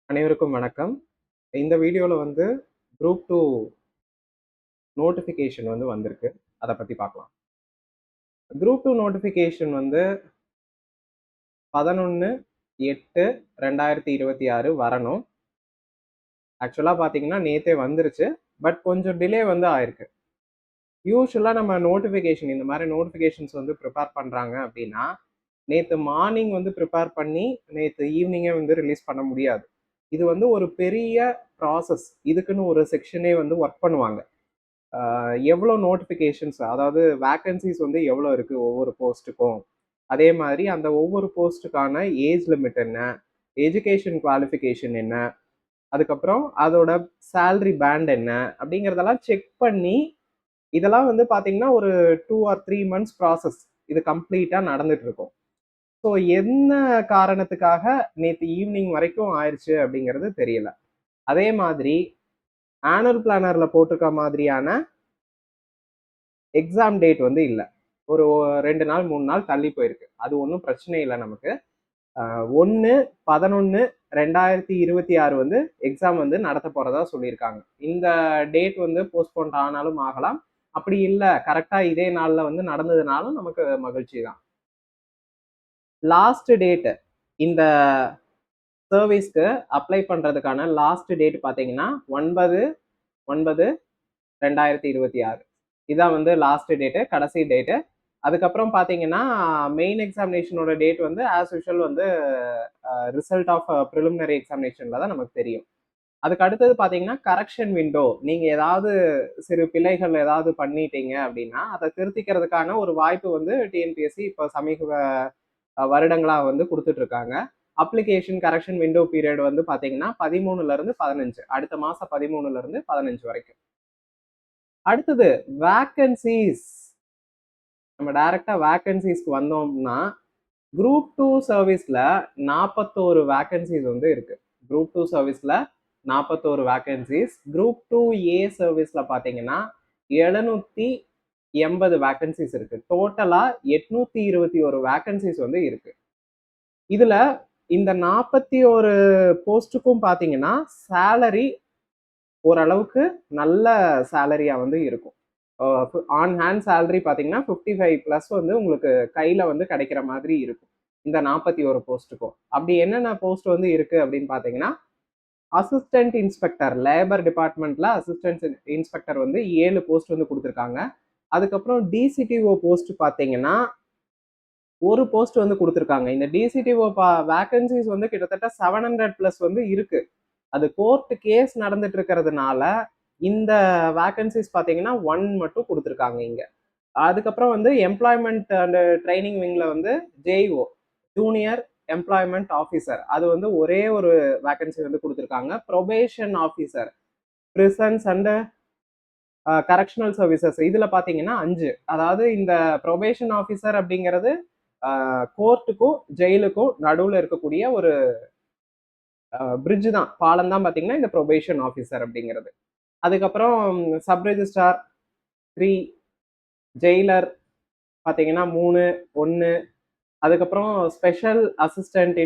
அனைவருக்கும் வணக்கம். இந்த வீடியோல குரூப் 2 நோட்டிஃபிகேஷன் வந்திருக்கு. அத பத்தி பார்க்கலாம். குரூப் 2 நோட்டிஃபிகேஷன் 11/8/2026 வரணும். ஆக்சுவலா பார்த்தீங்கன்னா, நேத்தே வந்துருச்சு. பட் கொஞ்சம் டிலே ஆயிருக்கு. யூசுவலா நம்ம நோட்டிஃபிகேஷன் இந்த மாரி நோட்டிஃபிகேஷன்ஸ் ப்ரிப்பேர் பண்றாங்க அப்டின்னா, நேத்து மார்னிங் ப்ரிப்பேர் பண்ணி, நேத்து ஈவினிங்கே ரிலீஸ் பண்ண முடியாது. இது ஒரு பெரிய ப்ராசஸ். இதுக்குன்னு ஒரு செக்ஷனே வொர்க் பண்ணுவாங்க. எவ்வளோ நோட்டிஃபிகேஷன்ஸ் அதாவது வேக்கன்சிஸ் எவ்வளோ இருக்கு ஒவ்வொரு போஸ்ட்டுக்கும். அதே மாதிரி அந்த ஒவ்வொரு போஸ்ட்டுக்கான ஏஜ் லிமிட் என்ன? எஜுகேஷன் குவாலிஃபிகேஷன் என்ன? அதுக்கப்புறம் அதோட சேலரி பேண்ட் என்ன? அப்படிங்கிறதெல்லாம் செக் பண்ணி, இதெல்லாம் பார்த்தீங்கன்னா, ஒரு 2 ஆர் 3 மந்த்ஸ் ப்ராசஸ். இது கம்ப்ளீட்டா நடந்துட்டு இருக்கும். ஸோ என்ன காரணத்துக்காக நேத்து ஈவினிங் வரைக்கும் ஆயிருச்சு அப்படிங்கிறது தெரியல. அதே மாதிரி ஆனுவல் பிளானர்ல போட்டிருக்க மாதிரியான எக்ஸாம் டேட் இல்ல. ஒரு 2 நாள் 3 நாள் தள்ளி போயிருக்கு. அது ஒன்றும் பிரச்சனை இல்லை நமக்கு. 1/11/2026 எக்ஸாம் நடத்த போறதா சொல்லியிருக்காங்க. இந்த டேட் போஸ்ட்போன் ஆனாலும் ஆகலாம். அப்படி இல்லை கரெக்டா இதே நாள்ல நடந்ததுனாலும் நமக்கு மகிழ்ச்சி தான். லாஸ்ட் டேட் இந்த சர்வீஸ்க்கு அப்ளை பண்றதுக்கான லாஸ்ட் டேட் பார்த்தீங்கன்னா 9/9/2026 இதான் லாஸ்ட் டேட்டு, கடைசி டேட்டு. அதுக்கப்புறம் பார்த்தீங்கன்னா மெயின் எக்ஸாமினேஷனோட date as usual result of preliminary எக்ஸாமினேஷன்ல தான் நமக்கு தெரியும். அதுக்கு அடுத்தது பார்த்தீங்கன்னா கரெக்ஷன் விண்டோ. நீங்க ஏதாவது சிறு பிழைகள் ஏதாவது பண்ணிட்டீங்க அப்படின்னா அதை திருத்திக்கிறதுக்கான ஒரு வாய்ப்பு டிஎன்பிஎஸ்சி இப்போ சமீப வருடங்களா கொடுத்துட்டு இருக்காங்க. அப்ளிகேஷன் கரெக்ஷன் விண்டோ பீரியட் பார்த்தீங்கன்னா 13ல இருந்து 15, அடுத்த மாசம் 13ல இருந்து 15 வரைக்கும். அடுத்தது வேக்கன்சிஸ். நம்ம டைரக்டா வேக்கன்சிஸ்க்கு வந்தோம்னா, குரூப் 2 சர்வீஸ்ல 41 வேக்கன்சிஸ் இருக்கு. குரூப் 2 சர்வீஸ்ல 41 வேக்கன்சிஸ். குரூப் 2A சர்வீஸ்ல பார்த்தீங்கன்னா 780 வேக்கன்சிஸ் இருக்கு. டோட்டலா 821 வேக்கன்சிஸ் இருக்கு. இதுல இந்த 41 போஸ்ட்டுக்கும் பார்த்தீங்கன்னா சேலரி ஓரளவுக்கு நல்ல சேலரியா இருக்கும். ஆன் ஹேண்ட் சேலரி பார்த்தீங்கன்னா 55+ உங்களுக்கு கையில கிடைக்கிற மாதிரி இருக்கும் இந்த 41 போஸ்ட்டுக்கும். அப்படி என்னென்ன போஸ்ட் இருக்கு அப்படின்னு பார்த்தீங்கன்னா, அசிஸ்டன்ட் இன்ஸ்பெக்டர் லேபர் டிபார்ட்மெண்ட்ல அசிஸ்டன்ட் இன்ஸ்பெக்டர் 7 போஸ்ட் கொடுத்துருக்காங்க. அதுக்கப்புறம் டிசிடிஓ போஸ்ட் பார்த்தீங்கன்னா ஒரு போஸ்ட் கொடுத்துருக்காங்க. இந்த டிசிடிஓ வேக்கன்சிஸ் கிட்டத்தட்ட 700+ இருக்கு. அது கோர்ட் கேஸ் நடந்துட்டு இருக்கிறதுனால இந்த வேக்கன்சிஸ் பார்த்தீங்கன்னா 1 மட்டும் கொடுத்துருக்காங்க இங்க. அதுக்கப்புறம் எம்ப்ளாய்மெண்ட் அண்ட் ட்ரைனிங் விங்ல ஜேஇஓ ஜூனியர் எம்ப்ளாய்மெண்ட் ஆஃபீஸர் அது ஒரே ஒரு வேக்கன்சி கொடுத்துருக்காங்க. Probation officer prisons and correctional services இதுல பாத்தீங்கன்னா 5. அதாவது இந்த ப்ரொபேஷன் ஆஃபீஸர் அப்படிங்கிறது கோர்ட்டுக்கும் ஜெயிலுக்கும் நடுவுல இருக்கக்கூடிய ஒரு பிரிட்ஜ் தான், பாலம் தான் பாத்தீங்கன்னா இந்த ப்ரொபேஷன் ஆஃபீஸர் அப்படிங்கிறது. அதுக்கப்புறம் சப் ரெஜிஸ்ட்ரார் 3, ஜெயிலர் பார்த்தீங்கன்னா 3, 1. அதுக்கப்புறம் ஸ்பெஷல் அசிஸ்டன்ட்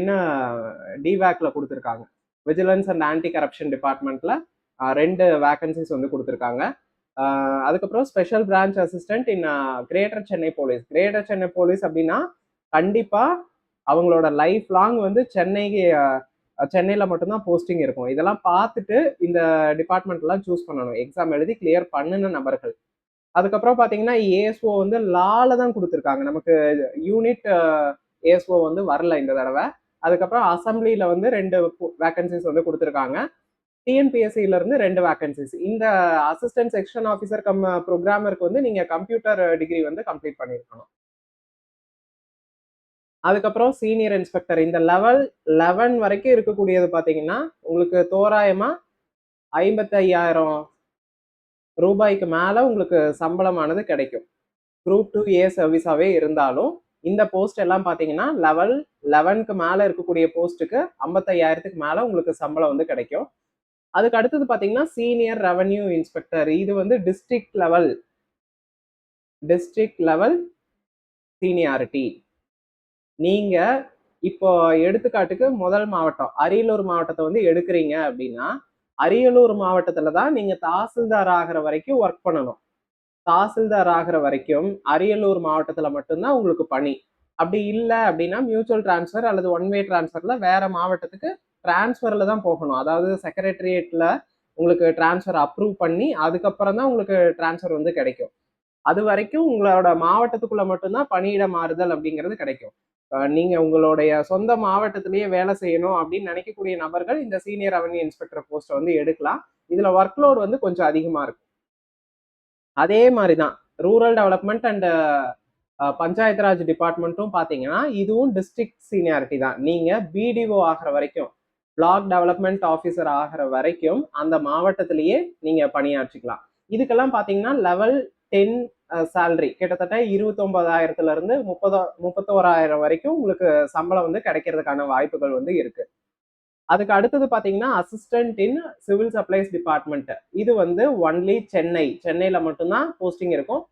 டிவேக்ல கொடுத்துருக்காங்க. விஜிலன்ஸ் அண்ட் ஆன்டி கரப்ஷன் டிபார்ட்மெண்ட்ல 2 வேக்கன்சிஸ் கொடுத்துருக்காங்க. அதுக்கப்புறம் special branch assistant greater Chennai police. Greater Chennai police அப்படின்னா கண்டிப்பா அவங்களோட லைஃப் லாங் சென்னையில மட்டும்தான் போஸ்டிங் இருக்கும். இதெல்லாம் பார்த்துட்டு இந்த டிபார்ட்மெண்ட்லாம் சூஸ் பண்ணணும், எக்ஸாம் எழுதி கிளியர் பண்ணின நபர்கள். அதுக்கப்புறம் பார்த்தீங்கன்னா ஏஎஸ்ஓ லால தான் கொடுத்துருக்காங்க. நமக்கு யூனிட் ஏஎஸ்ஓ வரல இந்த தடவை. அதுக்கப்புறம் அசம்பிளியில 2 வேக்கன்சிஸ் கொடுத்துருக்காங்க. டிஎன்பிஎஸ்சில இருந்து 2 வேக்கன்சிஸ். இந்த அசிஸ்டன்ட் செக்ஷன் ஆஃபீஸர் கம் ப்ரோக்ராமருக்கு நீங்க கம்ப்யூட்டர் டிகிரி கம்ப்ளீட் பண்ணியிருக்கணும். அதுக்கப்புறம் சீனியர் இன்ஸ்பெக்டர் இந்த லெவல் 11 வரைக்கும் இருக்கக்கூடியது பார்த்தீங்கன்னா உங்களுக்கு தோராயமா 55,000 ரூபாய்க்கு மேல உங்களுக்கு சம்பளமானது கிடைக்கும். குரூப் 2A சர்வீஸாவே இருந்தாலும் இந்த போஸ்ட் எல்லாம் பார்த்தீங்கன்னா லெவல் 11க்கு மேல இருக்கக்கூடிய போஸ்ட்டுக்கு 55,000க்கு மேல உங்களுக்கு சம்பளம் கிடைக்கும். அதுக்கு அடுத்தது பார்த்தீங்கன்னா சீனியர் ரெவன்யூ இன்ஸ்பெக்டர். இது டிஸ்ட்ரிக்ட் லெவல் சீனியாரிட்டி. நீங்க இப்போ எடுத்துக்காட்டுக்கு முதல் மாவட்டம் அரியலூர் மாவட்டத்தை வந்து எடுக்கிறீங்க அப்படின்னா, அரியலூர் மாவட்டத்துல தான் நீங்க தாசில்தார் ஆகிற வரைக்கும் ஒர்க் பண்ணணும். தாசில்தார் ஆகிற வரைக்கும் அரியலூர் மாவட்டத்துல மட்டும்தான் உங்களுக்கு பணி. அப்படி இல்ல அப்படின்னா மியூச்சுவல் டிரான்ஸ்ஃபர் அல்லது ஒன் வே டிரான்ஸ்ஃபர்ல வேற மாவட்டத்துக்கு டிரான்ஸ்ஃபர்ல தான் போகணும். அதாவது செக்ரட்டரியேட்ல உங்களுக்கு டிரான்ஸ்ஃபர் அப்ரூவ் பண்ணி அதுக்கப்புறம் தான் உங்களுக்கு டிரான்ஸ்ஃபர் வந்து கிடைக்கும். அது வரைக்கும் உங்களோட மாவட்டத்துக்குள்ள மட்டும்தான் பணியிட மாறுதல் அப்படிங்கிறது கிடைக்கும். நீங்க உங்களுடைய சொந்த மாவட்டத்திலேயே வேலை செய்யணும் அப்படின்னு நினைக்கக்கூடிய நபர்கள் இந்த சீனியர் ரெவன்யூ இன்ஸ்பெக்டர் போஸ்ட்டை வந்து எடுக்கலாம். இதுல ஒர்க் லோட் வந்து கொஞ்சம் அதிகமா இருக்கும். அதே மாதிரி தான் rural development and panchayat Raj டிபார்ட்மெண்ட்டும் பார்த்தீங்கன்னா இதுவும் டிஸ்ட்ரிக்ட் சீனியாரிட்டி தான். நீங்க பிடிஓ ஆகிற வரைக்கும் பிளாக் டெவலப்மெண்ட் ஆஃபீஸர் ஆகிற வரைக்கும் அந்த மாவட்டத்திலேயே நீங்க பணியாற்றிக்கலாம். இதுக்கெல்லாம் பார்த்தீங்கன்னா லெவல் 10 சேலரி கிட்டத்தட்ட 29,000 இருந்து 31,000 வரைக்கும் உங்களுக்கு சம்பளம் வந்து கிடைக்கிறதுக்கான வாய்ப்புகள் வந்து இருக்கு. அதுக்கு அடுத்தது பாத்தீங்கன்னா assistant in civil supplies department. இது வந்து ஒன்லி சென்னையில மட்டும்தான் போஸ்டிங் இருக்கும்.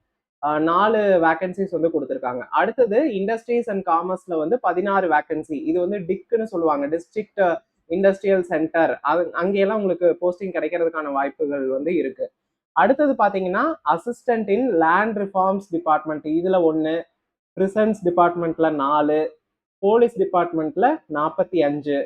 4 வேகன்சிஸ் வந்து கொடுத்துருக்காங்க. அடுத்தது இண்டஸ்ட்ரீஸ் அண்ட் காமர்ஸ்ல வந்து 16 வேகன்சி. இது வந்து டிக்னு சொல்லுவாங்க, டிஸ்ட்ரிக்ட் இண்டஸ்ட்ரியல் சென்டர். அங்கெல்லாம் உங்களுக்கு போஸ்டிங் கிடைக்கிறதுக்கான வாய்ப்புகள் வந்து இருக்கு. அடுத்தது பாத்தீங்கன்னா அசிஸ்டன்ட் இன் லேண்ட் ரிஃபார்ம்ஸ் டிபார்ட்மெண்ட். இதுல 1, பிரிசன்ஸ் டிபார்ட்மெண்ட்ல 4, போலீஸ் டிபார்ட்மெண்ட்ல 45.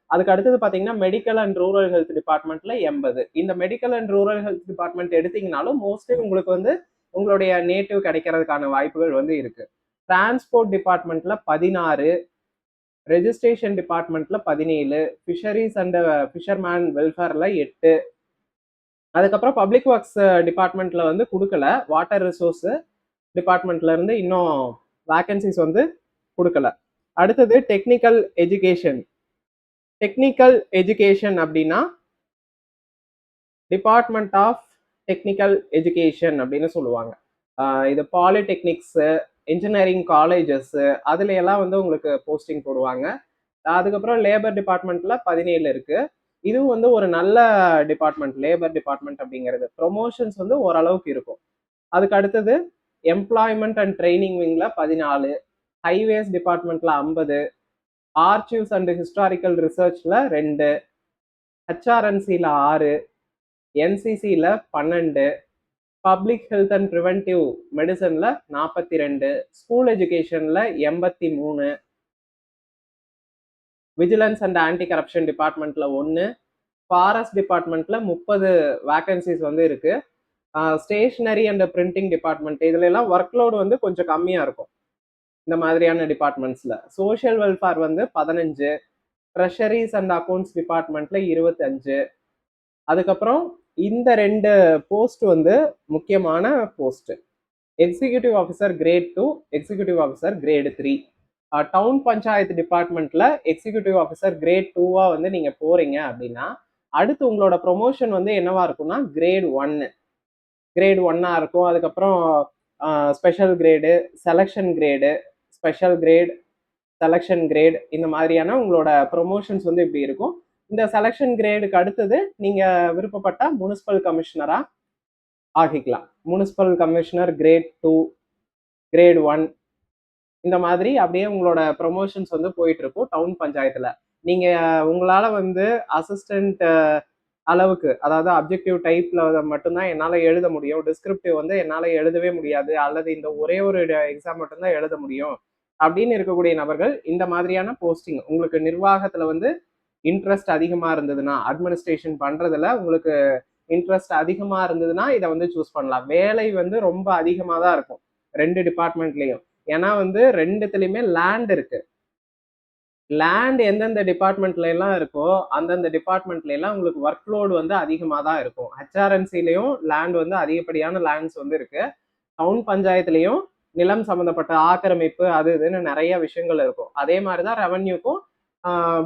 அதுக்கு அடுத்தது பாத்தீங்கன்னா மெடிக்கல் அண்ட் ரூரல் ஹெல்த் டிபார்ட்மெண்ட்ல 80. இந்த medical and rural health department எடுத்தீங்கனாலும் மோஸ்ட்லி உங்களுக்கு வந்து உங்களுடைய நேட்டிவ் கிடைக்கிறதுக்கான வாய்ப்புகள் வந்து இருக்கு. டிரான்ஸ்போர்ட் டிபார்ட்மெண்ட்ல 16, ரெஜிஸ்ட்ரேஷன் டிபார்ட்மெண்ட்ல 17, ஃபிஷரிஸ் அண்ட் ஃபிஷர்மேன் வெல்ஃபேர்ல 8. அதுக்கப்புறம் பப்ளிக் ஒர்க்ஸ் டிபார்ட்மெண்ட்ல வந்து கொடுக்கல. வாட்டர் ரிசோர்ஸ் டிபார்ட்மெண்ட்ல இருந்து இன்னும் வேகன்சிஸ் வந்து கொடுக்கல. அடுத்தது டெக்னிக்கல் எஜுகேஷன். டெக்னிக்கல் எஜுகேஷன் அப்படின்னா டிபார்ட்மெண்ட் ஆஃப் டெக்னிக்கல் எஜுகேஷன் அப்படின்னு சொல்லுவாங்க. இது பாலிடெக்னிக்ஸ், இன்ஜினியரிங் காலேஜஸ் அதுல எல்லாம் வந்து உங்களுக்கு போஸ்டிங் போடுவாங்க. அதுக்கப்புறம் லேபர் டிபார்ட்மெண்ட்ல 17 இருக்கு. இதுவும் வந்து ஒரு நல்ல டிபார்ட்மெண்ட், லேபர் டிபார்ட்மெண்ட் அப்படிங்கிறது. ப்ரொமோஷன்ஸ் வந்து ஓரளவுக்கு இருக்கும். அதுக்கு அடுத்தது எம்ப்ளாய்மெண்ட் அண்ட் ட்ரைனிங் விங்ல 14, ஹைவேஸ் டிபார்ட்மெண்ட்ல 50, ஆர்ச்சிவ்ஸ் அண்ட் ஹிஸ்டாரிக்கல் ரிசர்ச்ல 2, ஹெச்ஆர்என்சில 6, என்சிசில 12, பப்ளிக் ஹெல்த் அண்ட் ப்ரிவென்டிவ் மெடிசன்ல 42, ஸ்கூல் எஜுகேஷன்ல 83, விஜிலன்ஸ் அண்ட் ஆன்டி கரப்ஷன் டிபார்ட்மெண்ட்ல 1, ஃபாரஸ்ட் டிபார்ட்மெண்ட்ல 30 வேகன்சிஸ் வந்து இருக்கு. ஸ்டேஷனரி அண்ட் பிரிண்டிங் டிபார்ட்மெண்ட் இதுல எல்லாம் ஒர்க் லோடு வந்து கொஞ்சம் கம்மியா இருக்கும். இந்த மாதிரியான டிபார்ட்மெண்ட்ஸ்ல சோஷியல் வெல்ஃபேர் வந்து 15, ட்ரெஷரிஸ் அண்ட் அக்கௌண்ட்ஸ் டிபார்ட்மெண்ட்ல 25. அதுக்கப்புறம் இந்த 2 போஸ்ட் வந்து முக்கியமான post. Executive officer grade 2, executive officer grade 3. Town panchayat டிபார்ட்மெண்ட்ல எக்ஸிகியூட்டிவ் ஆஃபீஸர் கிரேட் 2வா வந்து நீங்க போறீங்க அப்படின்னா அடுத்து உங்களோட ப்ரொமோஷன் வந்து என்னவா இருக்கும்னா கிரேட் 1. கிரேட் 1ஆ இருக்கும். அதுக்கப்புறம் special grade, selection grade, special grade, selection grade இந்த மாதிரியான உங்களோட ப்ரொமோஷன்ஸ் வந்து இப்படி இருக்கும். இந்த செலெக்ஷன் கிரேடுக்கு அடுத்தது நீங்க விருப்பப்பட்ட முனிசிபல் கமிஷனரா ஆகிக்கலாம். முனிசிபல் கமிஷனர் கிரேட் 2, கிரேட் 1 இந்த மாதிரி அப்படியே உங்களோட ப்ரொமோஷன்ஸ் வந்து போயிட்டு இருக்கும் டவுன் பஞ்சாயத்துல. நீங்க உங்களால வந்து அசிஸ்டன்ட் அளவுக்கு, அதாவது அப்ஜெக்டிவ் டைப்ல மட்டும்தான் என்னால எழுத முடியும், டிஸ்கிரிப்டிவ் வந்து என்னால எழுதவே முடியாது, அல்லது இந்த ஒரே ஒரு எக்ஸாம் மட்டும்தான் எழுத முடியும் அப்படின்னு இருக்கக்கூடிய நபர்கள் இந்த மாதிரியான போஸ்டிங், உங்களுக்கு நிர்வாகத்துல வந்து இன்ட்ரெஸ்ட் அதிகமா இருந்ததுன்னா, அட்மினிஸ்ட்ரேஷன் பண்றதுல உங்களுக்கு இன்ட்ரெஸ்ட் அதிகமா இருந்ததுன்னா இதை வந்து சூஸ் பண்ணலாம். வேலை வந்து ரொம்ப அதிகமா தான் இருக்கும் 2 டிபார்ட்மெண்ட்லயும். ஏன்னா வந்து 2த்துலயுமே லேண்ட் இருக்கு. லேண்ட் எந்தெந்த டிபார்ட்மெண்ட்ல எல்லாம் இருக்கோ அந்தந்த டிபார்ட்மெண்ட்ல எல்லாம் உங்களுக்கு ஒர்க் லோடு வந்து அதிகமா தான் இருக்கும். ஹெச்ஆர்என்சிலையும் லேண்ட் வந்து அதிகப்படியான லேண்ட்ஸ் வந்து இருக்கு. டவுன் பஞ்சாயத்துலயும் நிலம் சம்பந்தப்பட்ட ஆக்கிரமிப்பு அது இதுன்னு நிறைய விஷயங்கள் இருக்கும். அதே மாதிரிதான் ரெவன்யூக்கும்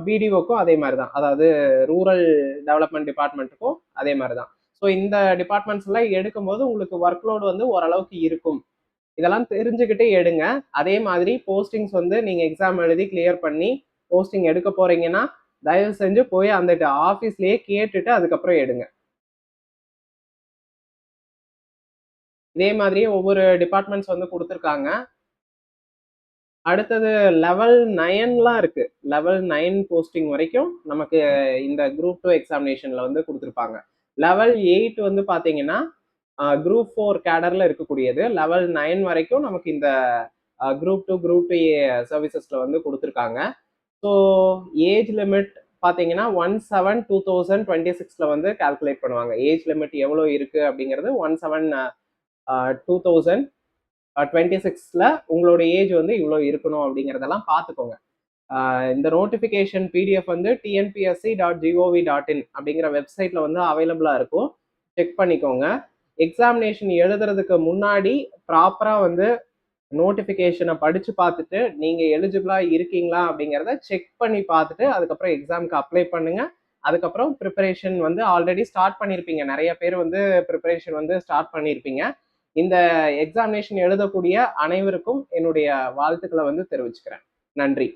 பிடிஓக்கும் அதே மாதிரிதான், அதாவது ரூரல் டெவலப்மெண்ட் டிபார்ட்மெண்ட்டுக்கும் அதே மாதிரிதான். ஸோ இந்த டிபார்ட்மெண்ட்ஸ் எல்லாம் எடுக்கும் போது உங்களுக்கு ஒர்க் லோடு வந்து ஓரளவுக்கு இருக்கும். இதெல்லாம் தெரிஞ்சுக்கிட்டே எடுங்க. அதே மாதிரி போஸ்டிங்ஸ் வந்து நீங்க எக்ஸாம் எழுதி கிளியர் பண்ணி போஸ்டிங் எடுக்க போறீங்கன்னா தயவு செஞ்சு போய் அந்த ஆஃபீஸ்லயே கேட்டுட்டு அதுக்கப்புறம் எடுங்க. இதே மாதிரியே ஒவ்வொரு டிபார்ட்மெண்ட்ஸ் வந்து கொடுத்துருக்காங்க. அடுத்தது லெவல் 9லாம் இருக்கு. லெவல் 9 போஸ்டிங் வரைக்கும் நமக்கு இந்த குரூப் 2 எக்ஸாமினேஷன்ல வந்து குடுத்துருப்பாங்க. லெவல் 8 வந்து பார்த்தீங்கன்னா, குரூப் 4 கேடர்ல இருக்கக்கூடியது. லெவல் 9 வரைக்கும் நமக்கு இந்த குரூப் 2, குரூப் 2 ஏ சர்வீசஸ்ல வந்து குடுத்துருக்காங்க. ஸோ ஏஜ் லிமிட் பார்த்தீங்கன்னா, 17/2026ல வந்து கால்குலேட் பண்ணுவாங்க. ஏஜ் லிமிட் எவ்வளோ இருக்கு அப்படிங்கிறது 17/2026ல உங்களோட ஏஜ் வந்து இவ்வளோ இருக்கணும் அப்படிங்கிறதெல்லாம் பார்த்துக்கோங்க. இந்த நோட்டிஃபிகேஷன் பிடிஎஃப் வந்து tnpsc.gov.in அப்படிங்கிற வெப்சைட்ல வந்து அவைலபிளா இருக்கும். செக் பண்ணிக்கோங்க. எக்ஸாமினேஷன் எழுதுறதுக்கு முன்னாடி ப்ராப்பரா வந்து நோட்டிஃபிகேஷனை படிச்சு பார்த்துட்டு நீங்க எலிஜிபிளா இருக்கீங்களா அப்படிங்கிறத செக் பண்ணி பார்த்துட்டு அதுக்கப்புறம் எக்ஸாமுக்கு அப்ளை பண்ணுங்க. அதுக்கப்புறம் ப்ரிப்பரேஷன் வந்து ஆல்ரெடி ஸ்டார்ட் பண்ணியிருப்பீங்க. நிறைய பேர் வந்து ப்ரிப்பரேஷன் வந்து ஸ்டார்ட் பண்ணியிருப்பீங்க. இந்த எக்ஸாமினேஷன் எழுதக்கூடிய அனைவருக்கும் என்னுடைய வாழ்த்துக்களை வந்து தெரிவிச்சுக்கிறேன். நன்றி.